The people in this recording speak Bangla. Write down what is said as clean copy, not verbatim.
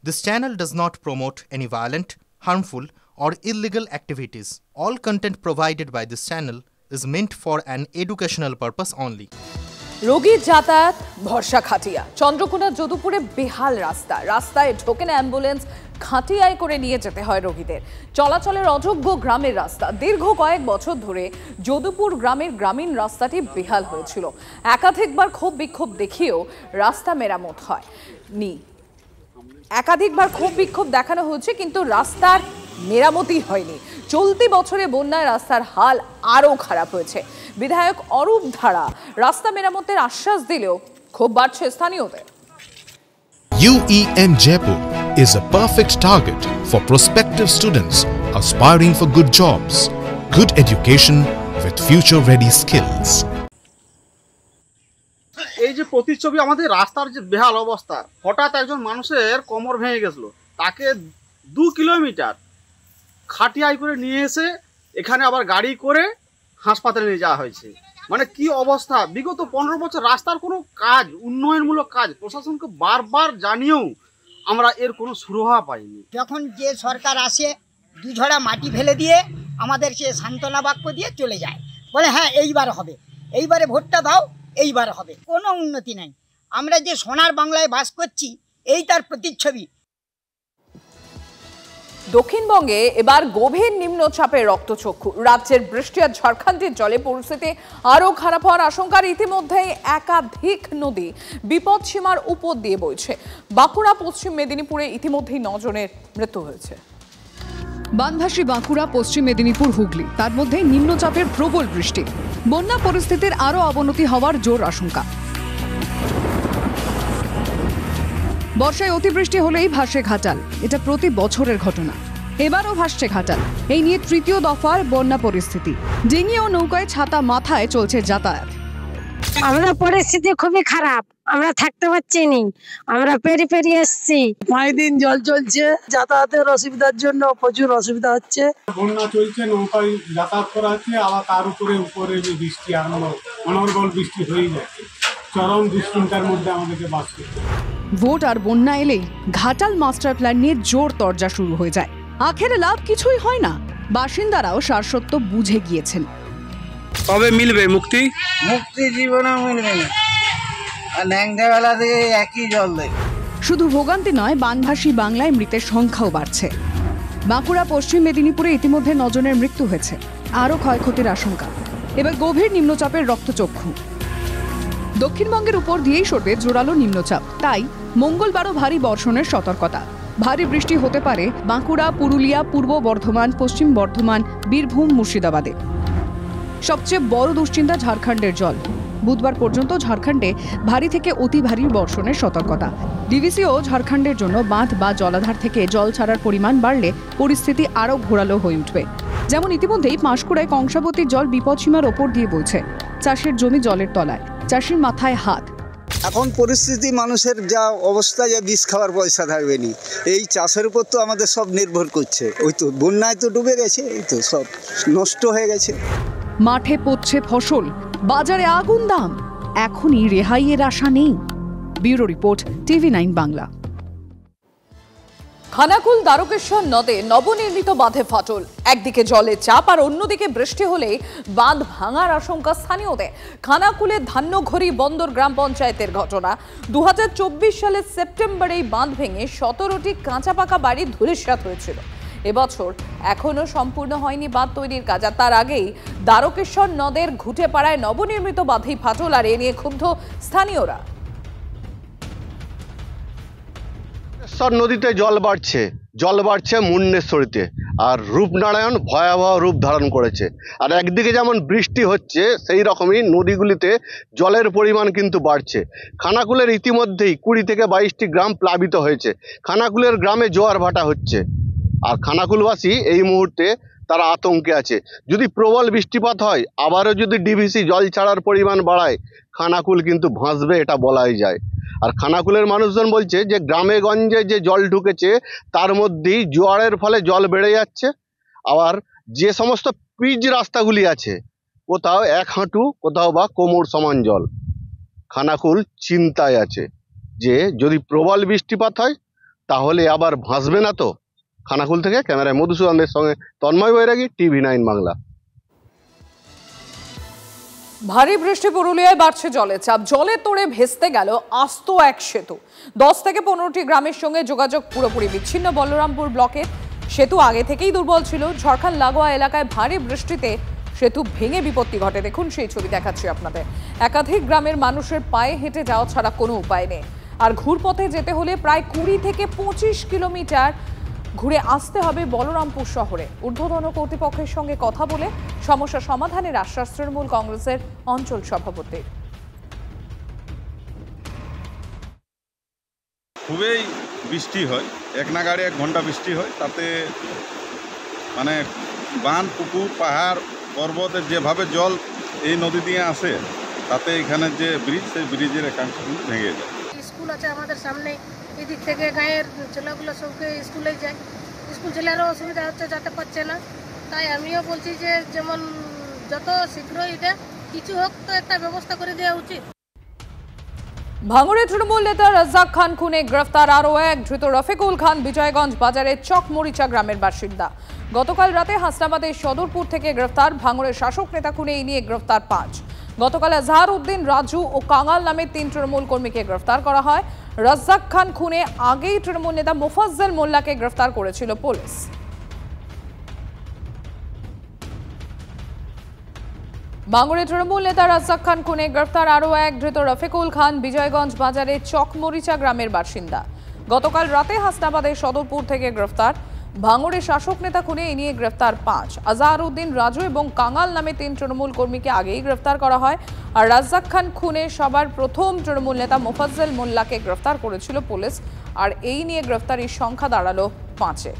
This channel does not promote any violent, harmful, or illegal activities. All content provided by this channel is meant for an educational purpose only. রোগীর যাতায়াত ভরসা খাটিয়া চন্দ্রকোনা যদুপুরে বেহাল রাস্তায় ঢোকে না অ্যাম্বুলেন্স, খাটিয়ায় করে নিয়ে যেতে হয় রোগীদের। চলাচলের অযোগ্য গ্রামের রাস্তা। দীর্ঘ কয়েক বছর ধরে যদুপুর গ্রামের গ্রামীণ রাস্তাটি বেহাল হয়েছিল। একাধিকবার ক্ষোভ বিক্ষোভ দেখিয়েও রাস্তা মেরামত হয়নি। একাধিকবার ক্ষোভ বিক্ষোভ দেখানো হয়েছে, কিন্তু রাস্তার মেরামতি হয়নি। চলতি বছরে বন্যায় রাস্তার হাল আরও খারাপ হয়েছে। বিধায়ক অরূপ ধারা রাস্তা মেরামতের আশ্বাস দিলেও ক্ষোভ বাড়ছে স্থানীয়দের। UEN Jaipur is a perfect target for prospective students aspiring for good jobs, good education with future-ready skills. এই যে প্রতিচ্ছবি আমাদের রাস্তার যে বেহাল অবস্থা, হঠাৎ একজন মানুষের কোমর ভেঙে গেছিল, তাকে 2 কিলোমিটার খাটিয়ায় করে নিয়ে এসে এখানে আবার গাড়ি করে হাসপাতালে নিয়ে যাওয়া হয়েছে। মানে কি অবস্থা! বিগত 15 বছর রাস্তার কোনো কাজ, উন্নয়নমূলক কাজ প্রশাসনকে বারবার জানিয়েও আমরা এর কোনো সুরাহা পাইনি। যখন যে সরকার আসে দুঝড়া মাটি ফেলে দিয়ে আমাদেরকে সান্ত্বনা বাক্য দিয়ে চলে যায়, বলে হ্যাঁ এইবার হবে, এইবারে ভোটটা দাও, এইবার হবে। কোনো উন্নতি নাই। আমরা যে সোনার বাংলায় বাস করছি, এই তার প্রতিচ্ছবি। দক্ষিণবঙ্গে এবার গভীর নিম্নচাপের রক্তচক্ষু। রাজ্যের বৃষ্টি আর ঝাড়খণ্ডের জলে পরিস্থিতি আরও খারাপ হওয়ার আশঙ্কার ইতিমধ্যেই একাধিক নদী বিপদসীমার উপর দিয়ে বইছে। বাঁকুড়া, পশ্চিম মেদিনীপুরে ইতিমধ্যেই 9 জনের মৃত্যু হয়েছে। বানভাসী বাঁকুড়া, পশ্চিম মেদিনীপুর, হুগলি, তার মধ্যে নিম্নচাপের প্রবল বৃষ্টি। বন্যা পরিস্থিতির আরও অবনতি হওয়ার জোর আশঙ্কা। বর্ষায় অতিবৃষ্টি হলেই ভাসে ঘাটাল, এটা প্রতি বছরের ঘটনা। এবারও ভাসছে ঘাটাল। এই নিয়ে তৃতীয় দফার বন্যা পরিস্থিতি। ডিঙি ও নৌকায় ছাতা মাথায় চলছে যাতায়াত। আমরা পরিস্থিতি খুবই খারাপ, আমরা থাকতে পারছি না, আমরা পেরিয়ে এসছি। 5 দিন জল চলছে, যাতায়াতের অসুবিধার জন্য প্রচুর অসুবিধা হচ্ছে। বন্যা চলছে, নৌকায় যাতায়াত করা হচ্ছে, আবার তার উপরে বৃষ্টি, অনর্গল বৃষ্টি হয়ে যাচ্ছে। চরম দুশ্চিন্তার মধ্যে আমাদেরকে বাস করতে। ভোট আর বন্যা এলেই ঘাটাল মাস্টার প্ল্যান নিয়ে জোর তরজা শুরু হয়ে যায়। আখেরে লাভ কিছুই হয় না। বাসিন্দারাও সারসত্য বুঝে গিয়েছেন। তবে মিলবে মুক্তি? মুক্তি জীবনে মিলবে না, আর ন্যাংটাবেলা থেকে একই জল দেয়। শুধু ভোগান্তি নয়, বানভাসী বাংলায় মৃতের সংখ্যাও বাড়ছে। বাঁকুড়া, পশ্চিম মেদিনীপুরে ইতিমধ্যে 9 জনের মৃত্যু হয়েছে। আরও ক্ষয়ক্ষতির আশঙ্কা। এবার গভীর নিম্নচাপের রক্তচক্ষু। দক্ষিণবঙ্গের উপর দিয়েই সরবে জোরালো নিম্নচাপ, তাই মঙ্গলবারও ভারী বর্ষণের সতর্কতা। ভারী বৃষ্টি হতে পারে বাঁকুড়া, পুরুলিয়া, পূর্ব বর্ধমান, পশ্চিম বর্ধমান, বীরভূম, মুর্শিদাবাদে। সবচেয়ে বড় দুশ্চিন্তা ঝাড়খণ্ডের জল। বুধবার পর্যন্ত ঝাড়খণ্ডে ভারী থেকে অতি ভারী বর্ষণের সতর্কতা। ডিভিসিও ঝাড়খণ্ডের জন্য বাঁধ বা জলাধার থেকে জল ছাড়ার পরিমাণ বাড়লে পরিস্থিতি আরও ঘোরালো হয়ে উঠবে। যেমন ইতিমধ্যেই পাঁশকুড়ায় কংসাবতীর জল বিপদসীমার ওপর দিয়ে বইছে। চাষের জমি জলের তলায়, চাষির মাথায় হাত। এখন পরিস্থিতি, মানুষের যা অবস্থা, যে বিষ খাওয়ার পয়সা থাকবে নি। এই চাষের উপর তো আমাদের সব নির্ভর করছে। ওই তো বন্যায় তো ডুবে গেছে, এই তো সব নষ্ট হয়ে গেছে। মাঠে পড়ছে ফসল, বাজারে আগুন দাম, এখনই রেহাইয়ের আশা নেই। Bureau report, TV9 Bangla. Khanakul Dwarakeswar নদে নবনির্মিত বাঁধে ফাটল। একদিকে জলের চাপ আর অন্যদিকে বৃষ্টি হলেই বাঁধ ভাঙার আশঙ্কা স্থানীয়দের। খানাকুলের ধান্যঘড়ি বন্দর গ্রাম পঞ্চায়েতের ঘটনা। 2024 সালের সেপ্টেম্বরেই বাঁধ ভেঙে 17টি কাঁচা পাকা বাড়ি ধূলিসাৎ হয়েছিল। এবছর এখনো সম্পূর্ণ হয়নি বাঁধ তৈরির কাজ। আর তার আগেই দ্বারকেশ্বর নদের ঘুটে পাড়ায় নবনির্মিত বাঁধেই ফাটল, আর এ নিয়ে ক্ষুব্ধ স্থানীয়রা। নদীতে জল বাড়ছে মুন্নেশ্বরীতে, আর রূপনারায়ণ ভয়াবহ রূপ ধারণ করেছে। আর একদিকে যেমন বৃষ্টি হচ্ছে, সেই রকমই নদীগুলিতে জলের পরিমাণ কিন্তু বাড়ছে। খানাকুলের ইতিমধ্যেই 20 থেকে 22টি গ্রাম প্লাবিত হয়েছে। খানাকুলের গ্রামে জোয়ার ভাটা হচ্ছে, আর খানাকুলবাসী এই মুহূর্তে তারা আতঙ্কে আছে। যদি প্রবল বৃষ্টিপাত হয়, আবারও যদি ডিভিসি জল ছাড়ার পরিমাণ বাড়ায়, খানাকুল কিন্তু ভাসবে, এটা বলাই যায়। আর খানাকুলের মানুষজন বলছে যে গ্রামে গঞ্জে যে জল ঢুকেছে, তার মধ্যেই জোয়ারের ফলে জল বেড়ে যাচ্ছে। আবার যে সমস্ত পিচ রাস্তাগুলি আছে, কোথাও 1 হাঁটু, কোথাও বা কোমর সমান জল। খানাকুল চিন্তায় আছে যে যদি প্রবল বৃষ্টিপাত হয়, তাহলে আবার ভাসবে না তো? খানাকুল থেকে ক্যামেরায় মধুসূদনদের সঙ্গে তন্ময় বৈরাগী, TV9 বাংলা। ভারী বৃষ্টি, পুরুলিয়ায় বাড়ছে জলের চাপ। জলে তোড়ে ভেস্তে গেল আস্ত এক সেতু। 10 থেকে 15টি গ্রামের সঙ্গে যোগাযোগ পুরোপুরি বিচ্ছিন্ন বলরামপুর ব্লকের। সেতু আগে থেকেই দুর্বল ছিল। ঝাড়খণ্ড লাগোয়া এলাকায় ভারী বৃষ্টিতে সেতু ভেঙে বিপত্তি ঘটে। দেখুন সেই ছবি দেখাচ্ছি আপনাদের। একাধিক গ্রামের মানুষের পায়ে হেঁটে যাওয়া ছাড়া কোনো উপায় নেই। আর ঘুরপথে যেতে হলে প্রায় 20 থেকে 25 কিলোমিটার ঘুরে আসতে হবে বলরামপুর শহরে। ঊর্ধ্বতন কর্তৃপক্ষের সঙ্গে কথা বলে সমস্যা সমাধানের আশ্বাস তৃণমূল কংগ্রেসের অঞ্চল সভাপতির। খুবই বৃষ্টি হয়, এক নাগাড়ে 1 ঘন্টা বৃষ্টি হয়, তাতে মানে বাঁধ, পুকুর, পাহাড়, পর্বতের যেভাবে জল এই নদী দিয়ে আসে, তাতে এখানে যে ব্রিজ, সেই ব্রিজের একাংশ ভেঙে যায়। স্কুল আছে আমাদের সামনে, এদিক থেকে গাঁয়ের ছেলেগুলো সবকে স্কুলে যায়। স্কুল ছেলেরও অসুবিধা হচ্ছে, যেতে পারছে না। তাই আমিও বলছি যে যেমন যত শীঘ্রই এটা কিছু হোক, তো একটা ব্যবস্থা করে দেওয়া উচিত। ভাঙড়ে তৃণমূল নেতা রাজ্জাক খান খুনে গ্রেফতার আরও এক ধৃত রফিকুল খান বিজয়গঞ্জ বাজারের চকমরিচা গ্রামের বাসিন্দা। গতকাল রাতে হাসনাবাদের সদরপুর থেকে গ্রেফতার। ভাঙড়ের শাসক নেতা খুনে এই নিয়ে গ্রেফতার 5। গতকাল আজহার উদ্দিন, রাজু ও কাঙাল নামে 3 তৃণমূল কর্মীকে গ্রেফতার করা হয়। রাজ্জাক খান খুনে আগেই তৃণমূল নেতা মোফাজ্জল মোল্লাকে গ্রেফতার করেছিল পুলিশ। ভাঙড়ে তৃণমূল নেতা রাজ্জাক খান খুনে গ্রেফতার আরও এক ধৃত রফিকুল খান বিজয়গঞ্জ বাজারের চকমরিচা গ্রামের বাসিন্দা। গতকাল রাতে হাসনাবাদের সদরপুর থেকে গ্রেফতার। ভাঙড়ের শাসক নেতা খুনে এই নিয়ে গ্রেফতার 5। আজহার উদ্দিন, রাজু এবং কাঙাল নামে 3 তৃণমূল কর্মীকে আগেই গ্রেফতার করা হয়। আর রাজ্জাক খান খুনে সবার প্রথম তৃণমূল নেতা মোফাজ্জল মোল্লাকে গ্রেফতার করেছিল পুলিশ। আর এই নিয়ে গ্রেফতারির সংখ্যা দাঁড়ালো 5-এ।